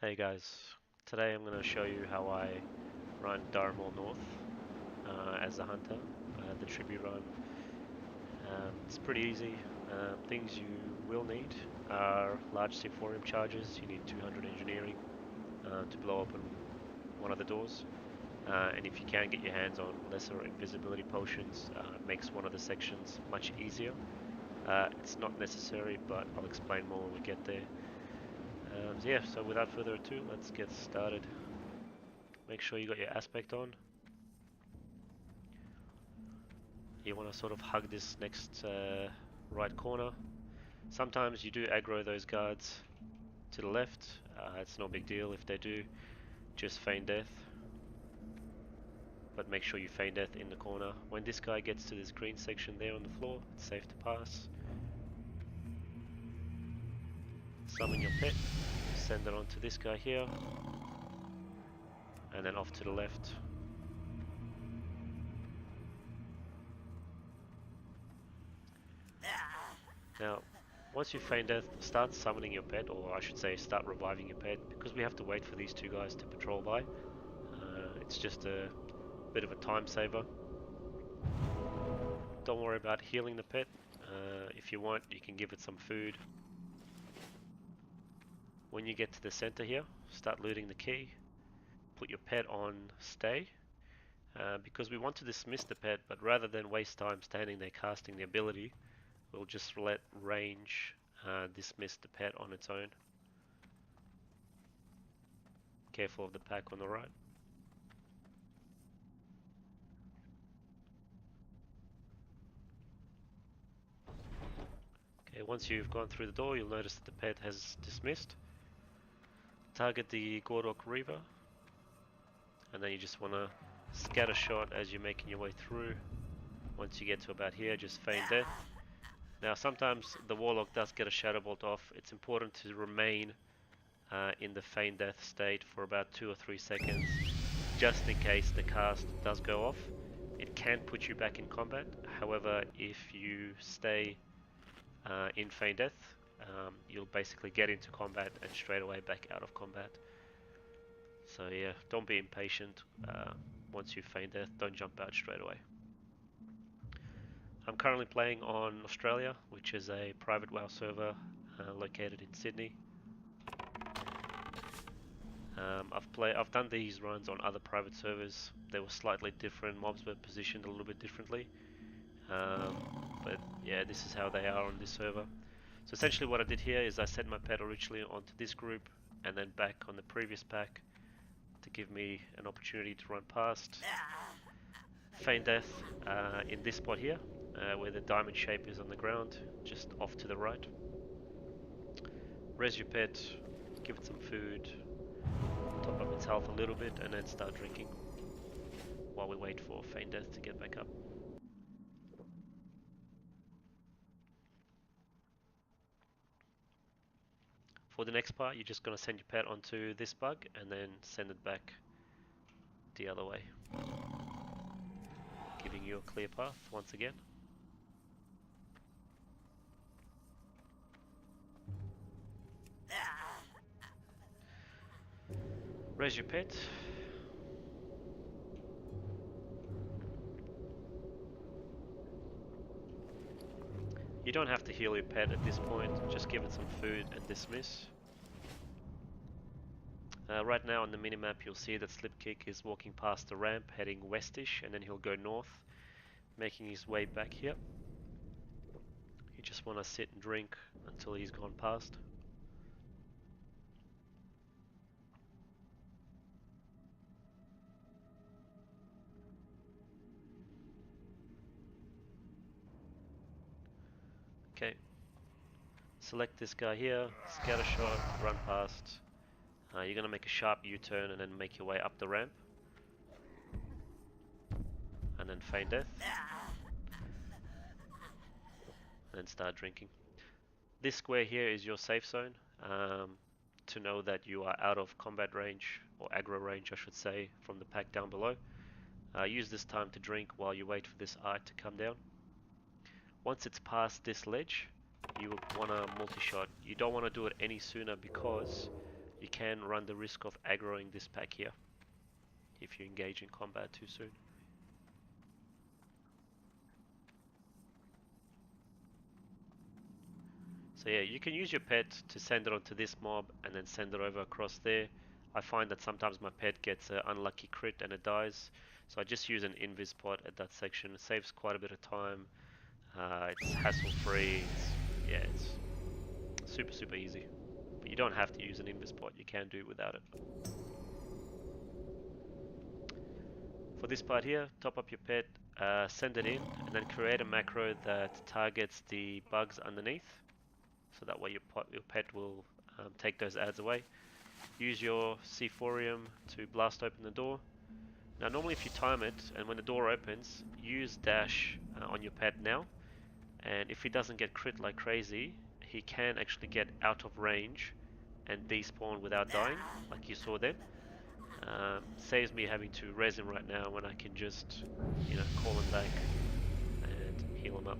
Hey guys, today I'm going to show you how I run Darmore North as a hunter, the tribute run. It's pretty easy. Things you will need are large C4M charges. You need 200 engineering to blow open one of the doors. And if you can get your hands on lesser invisibility potions, it makes one of the sections much easier. It's not necessary, but I'll explain more when we get there. So without further ado, let's get started. Make sure you got your aspect on. You want to sort of hug this next right corner. Sometimes you do aggro those guards to the left. It's no big deal if they do. Just feign death. But make sure you feign death in the corner. When this guy gets to this green section there on the floor, it's safe to pass. Summon your pet. Send it on to this guy here. And then off to the left. Now, once you feign death, start summoning your pet, or I should say start reviving your pet, because we have to wait for these two guys to patrol by. It's just a bit of a time saver. Don't worry about healing the pet. If you want, you can give it some food. When you get to the center here, start looting the key. Put your pet on stay, because we want to dismiss the pet, but rather than waste time standing there casting the ability, we'll just let range dismiss the pet on its own. Careful of the pack on the right. Okay, once you've gone through the door, you'll notice that the pet has dismissed. Target the Gordok Reaver, and then you just want to scatter shot as you're making your way through. Once you get to about here, just feign death. Now sometimes the Warlock does get a Shadow Bolt off. It's important to remain in the feign death state for about 2 or 3 seconds, just in case the cast does go off. It can put you back in combat. However, if you stay in feign death, you'll basically get into combat and straight away back out of combat. So yeah, don't be impatient. Once you feign death, don't jump out straight away. I'm currently playing on Nostralia, which is a private WoW server located in Sydney. I've done these runs on other private servers. They were slightly different. Mobs were positioned a little bit differently. But yeah, this is how they are on this server. So essentially what I did here is I set my pet originally onto this group and then back on the previous pack to give me an opportunity to run past. Feign death in this spot here, where the diamond shape is on the ground, just off to the right. Res your pet, give it some food, top up its health a little bit, and then start drinking while we wait for feign death to get back up. For the next part, you're just going to send your pet onto this bug and then send it back the other way, giving you a clear path once again. Res your pet. You don't have to heal your pet at this point, just give it some food and dismiss. Right now on the minimap you'll see that Slipkick is walking past the ramp heading westish, and then he'll go north, making his way back here. You just want to sit and drink until he's gone past. Okay, select this guy here, scatter shot, run past. You're going to make a sharp U-turn and then make your way up the ramp. And then feign death. And then start drinking. This square here is your safe zone, to know that you are out of combat range, or aggro range I should say, from the pack down below. Use this time to drink while you wait for this eye to come down. Once it's past this ledge, you want to multi-shot. You don't want to do it any sooner because you can run the risk of aggroing this pack here if you engage in combat too soon. So yeah, you can use your pet to send it onto this mob and then send it over across there. I find that sometimes my pet gets an unlucky crit and it dies, so I just use an invis pot at that section. It saves quite a bit of time. It's hassle-free. It's super easy. But you don't have to use an invis pot. You can do without it. For this part here, top up your pet, send it in, and then create a macro that targets the bugs underneath. So that way your pet will take those ads away. Use your C4ium to blast open the door. Now normally if you time it and when the door opens, use dash on your pet now, and if he doesn't get crit like crazy, he can actually get out of range and despawn without dying, like you saw then. Saves me having to res him right now when I can just, call him back and heal him up.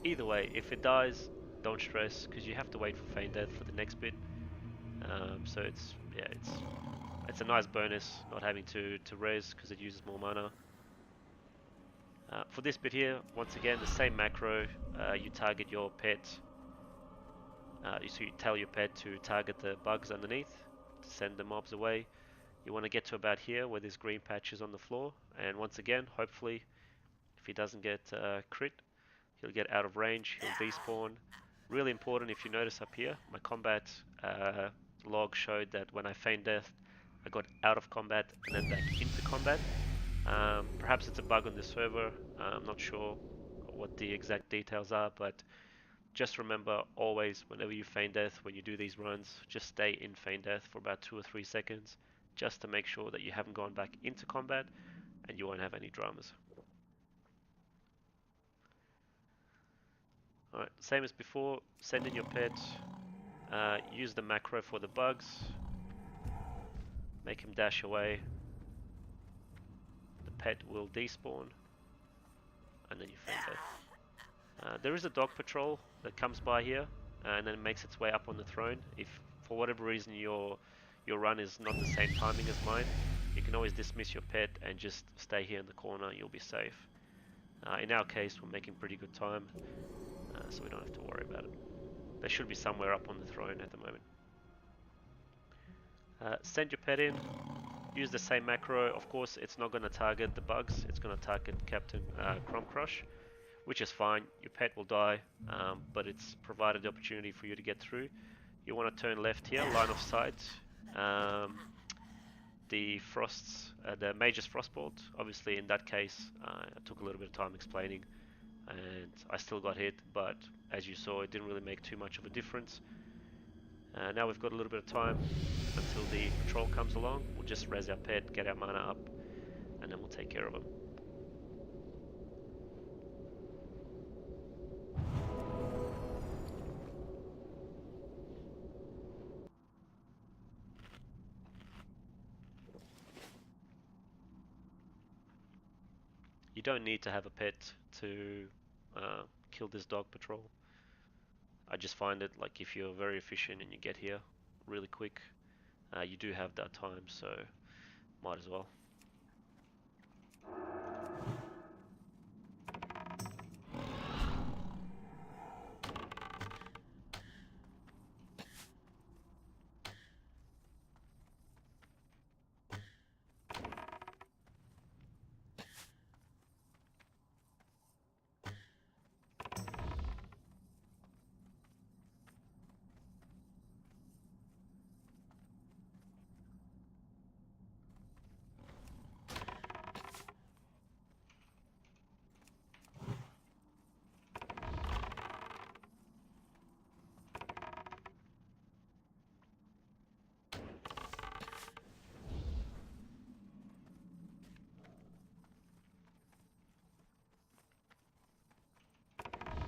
Either way, if it dies, don't stress, because you have to wait for feign death for the next bit. So it's a nice bonus not having to res because it uses more mana. For this bit here, once again the same macro. You target your pet. So you tell your pet to target the bugs underneath to send the mobs away. You want to get to about here where there's green patches on the floor, and once again, hopefully, if he doesn't get crit, he'll get out of range, he'll despawn. Really important, if you notice up here, my combat log showed that when I feigned death, I got out of combat and then back into combat. Perhaps it's a bug on the server, I'm not sure what the exact details are, but just remember always, whenever you feign death, when you do these runs, just stay in feign death for about 2 or 3 seconds, just to make sure that you haven't gone back into combat and you won't have any dramas. Alright, same as before, send in your pet, use the macro for the bugs, make him dash away, the pet will despawn, and then you feign death. There is a dog patrol that comes by here, and then makes its way up on the throne. If for whatever reason your run is not the same timing as mine, you can always dismiss your pet and just stay here in the corner, you'll be safe. In our case, we're making pretty good time, so we don't have to worry about it. They should be somewhere up on the throne at the moment. Send your pet in, use the same macro. Of course, it's not going to target the bugs, it's going to target Captain Crom Crush, which is fine. Your pet will die, but it's provided the opportunity for you to get through. You want to turn left here, line of sight. The Mage's Frostbolt, obviously in that case, I took a little bit of time explaining, and I still got hit, but as you saw, it didn't really make too much of a difference. Now we've got a little bit of time until the patrol comes along. We'll just res our pet, get our mana up, and then we'll take care of him. You don't need to have a pet to kill this dog patrol. I just find it like if you're very efficient and you get here really quick, you do have that time, so might as well.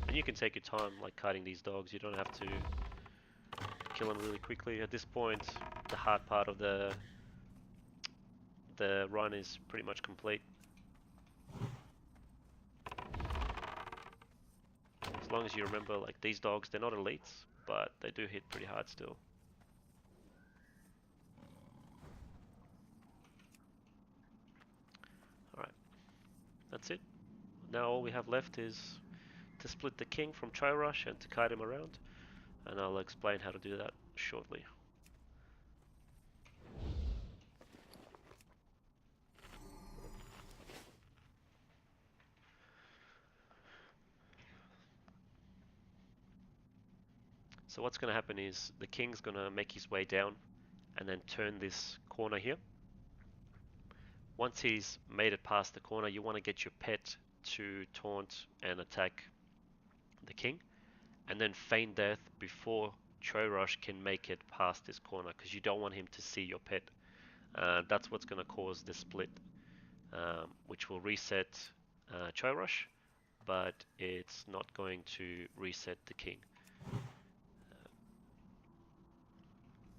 And you can take your time like kiting these dogs, you don't have to kill them really quickly. At this point, the hard part of the run is pretty much complete. As long as you remember, like these dogs, they're not elites, but they do hit pretty hard still. Alright, that's it. Now all we have left is to split the king from Try Rush and to kite him around, and I'll explain how to do that shortly. So what's going to happen is the king's going to make his way down and then turn this corner here. Once he's made it past the corner, you want to get your pet to taunt and attack the king, and then feign death before Chorush can make it past this corner, because you don't want him to see your pet. That's what's going to cause the split, which will reset Chorush, but it's not going to reset the king.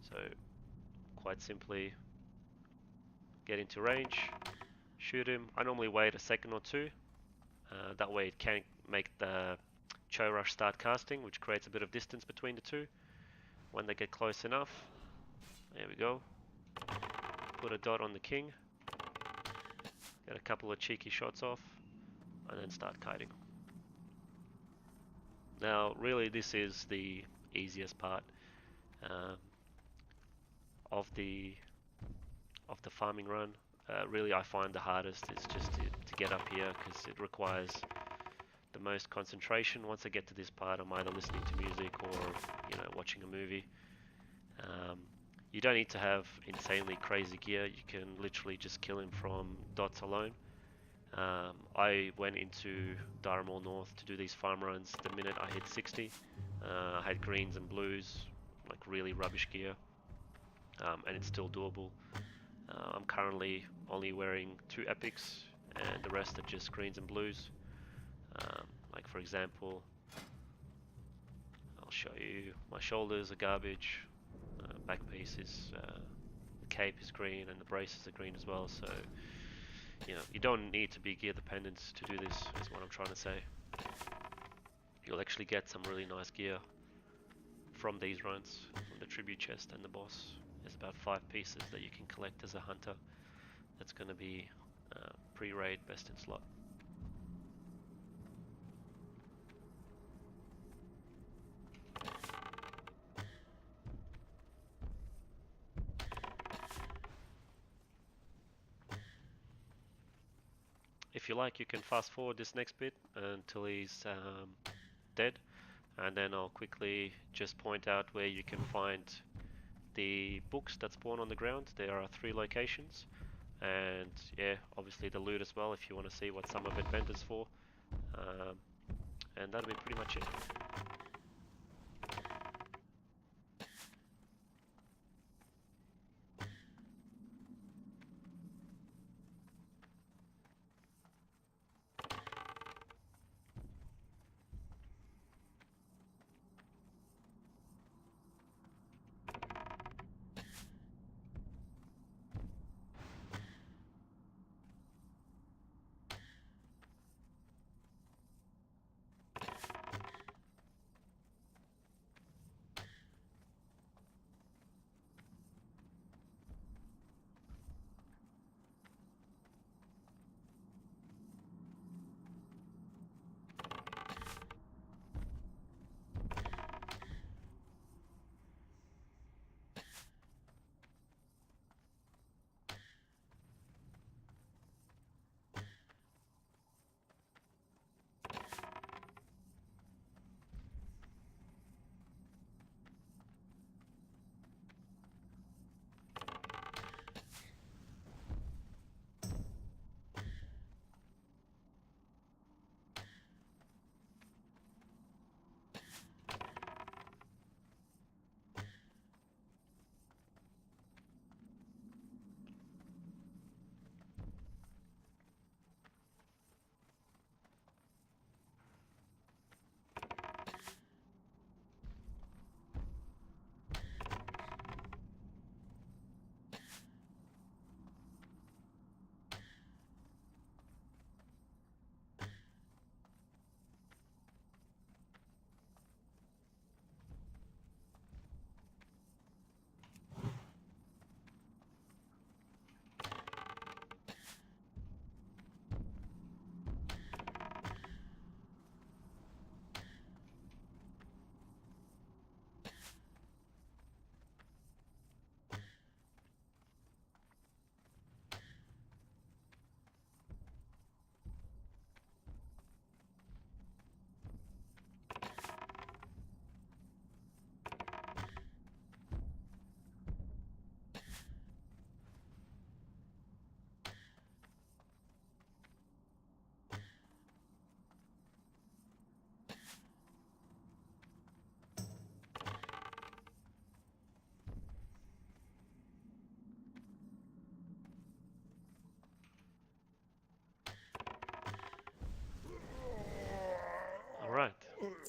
So quite simply, get into range, shoot him. I normally wait a second or two. That way it can make the Chorush start casting, which creates a bit of distance between the two. When they get close enough, there we go. Put a dot on the king, get a couple of cheeky shots off, and then start kiting. Now, really, this is the easiest part of the farming run. Really, I find the hardest is just to get up here, because it requires the most concentration. Once I get to this part, I'm either listening to music or watching a movie. You don't need to have insanely crazy gear. You can literally just kill him from dots alone. I went into Daramore North to do these farm runs the minute I hit 60. I had greens and blues, like really rubbish gear, and it's still doable. I'm currently only wearing 2 epics, and the rest are just greens and blues. Like for example, I'll show you, my shoulders are garbage, back piece is, the cape is green, and the braces are green as well, so you don't need to be gear dependent to do this, is what I'm trying to say. You'll actually get some really nice gear from these runs, from the tribute chest and the boss. There's about 5 pieces that you can collect as a hunter. That's going to be pre-raid best in slot. If you like, you can fast forward this next bit until he's dead, and then I'll quickly just point out where you can find the books that spawn on the ground. There are 3 locations, and yeah, obviously the loot as well if you want to see what some of it vendors for, and that'll be pretty much it.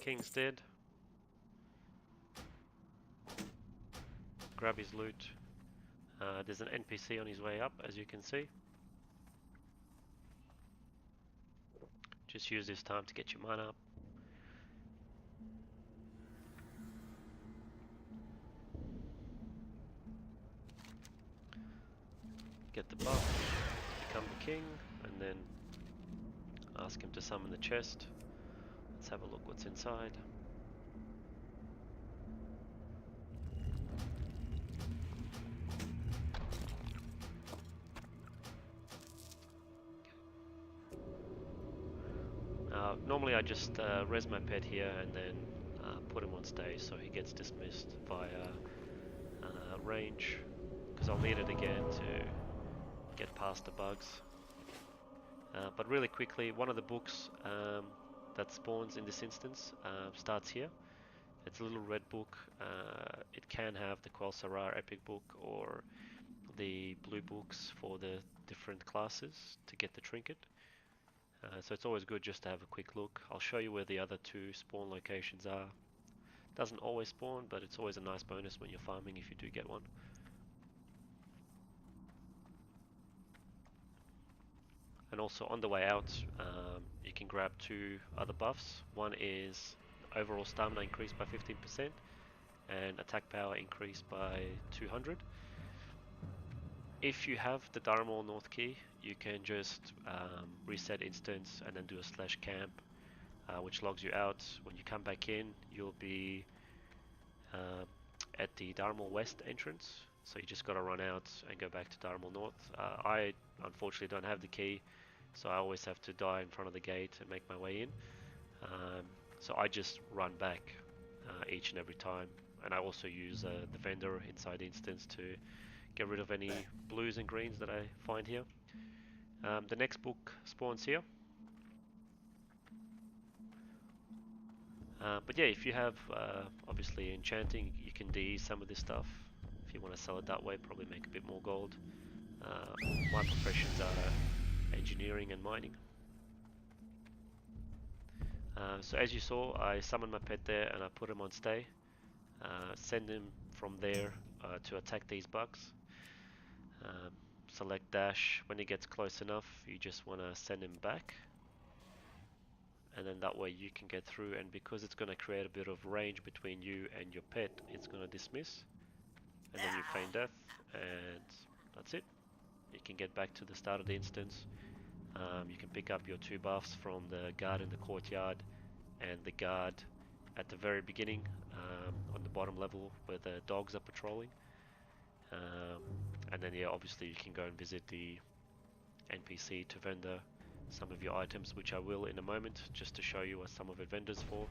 King's dead. Grab his loot. There's an NPC on his way up, as you can see. Just use this time to get your mana up. Get the buff, become the king, and then ask him to summon the chest. Let's have a look what's inside. Normally I just res my pet here and then put him on stay so he gets dismissed via range, because I'll need it again to get past the bugs. But really quickly, one of the books that spawns in this instance starts here. It's a little red book. It can have the Quell Sarar epic book or the blue books for the different classes to get the trinket. So it's always good just to have a quick look. I'll show you where the other two spawn locations are. Doesn't always spawn, but it's always a nice bonus when you're farming if you do get one. And also on the way out, you can grab two other buffs. One is overall stamina increased by 15% and attack power increased by 200. If you have the Darmor North key, you can just reset instance and then do a /camp, which logs you out. When you come back in, you'll be at the Darmor West entrance, so you just got to run out and go back to Darmor North. I unfortunately don't have the key, so I always have to die in front of the gate and make my way in. So I just run back each and every time, and I also use the vendor inside the instance to get rid of any blues and greens that I find here. The next book spawns here. But yeah, if you have obviously enchanting, you can de some of this stuff. If you want to sell it that way, probably make a bit more gold. My professions are engineering and mining. So as you saw, I summoned my pet there and I put him on stay. Send him from there to attack these bugs. Select dash. When he gets close enough, you just want to send him back, and then that way you can get through, and because it's going to create a bit of range between you and your pet, it's going to dismiss, and then you feign death, and that's it. You can get back to the start of the instance. You can pick up your two buffs from the guard in the courtyard and the guard at the very beginning on the bottom level where the dogs are patrolling. And then yeah, obviously you can go and visit the NPC to vendor some of your items, which I will in a moment, just to show you what some of it vendors for.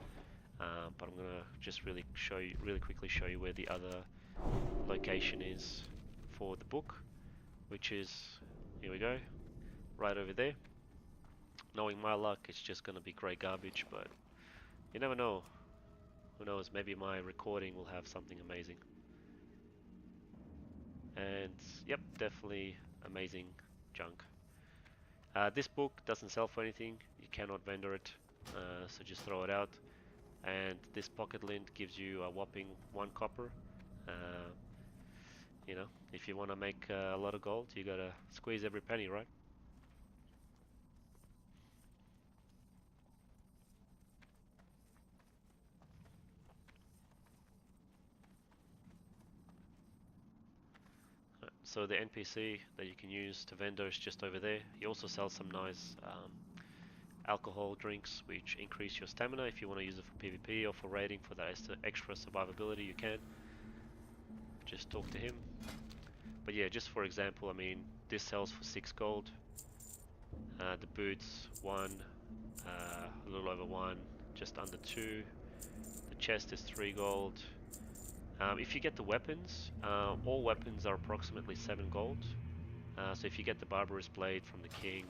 But I'm gonna just really quickly show you where the other location is for the book, which is, here we go, right over there. Knowing my luck, it's just gonna be grey garbage, but you never know. Who knows, maybe my recording will have something amazing. And yep, definitely amazing junk. This book doesn't sell for anything, you cannot vendor it, so just throw it out. And this pocket lint gives you a whopping 1 copper. You know, if you want to make a lot of gold, you gotta squeeze every penny, right? So the NPC that you can use to vendor is just over there. He also sells some nice alcohol drinks which increase your stamina. If you want to use it for PvP or for raiding for that extra survivability, you can. Just talk to him. But yeah, just for example, I mean, this sells for 6 gold. The boots 1, a little over 1, just under 2. The chest is 3 gold. If you get the weapons, all weapons are approximately 7 gold. So if you get the Barbarous Blade from the King,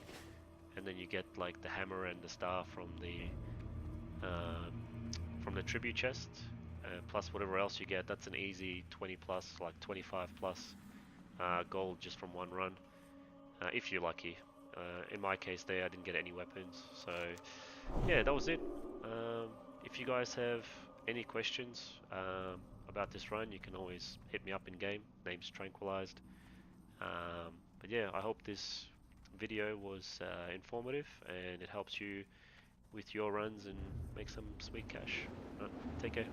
and then you get like the hammer and the staff from the tribute chest, plus whatever else you get, that's an easy 20 plus, like 25 plus gold just from one run, if you're lucky. In my case there, I didn't get any weapons, so yeah, that was it. if you guys have any questions about this run, you can always hit me up in game. Name's Tranquilized. But yeah, I hope this video was informative and it helps you with your runs and make some sweet cash. Right, take care.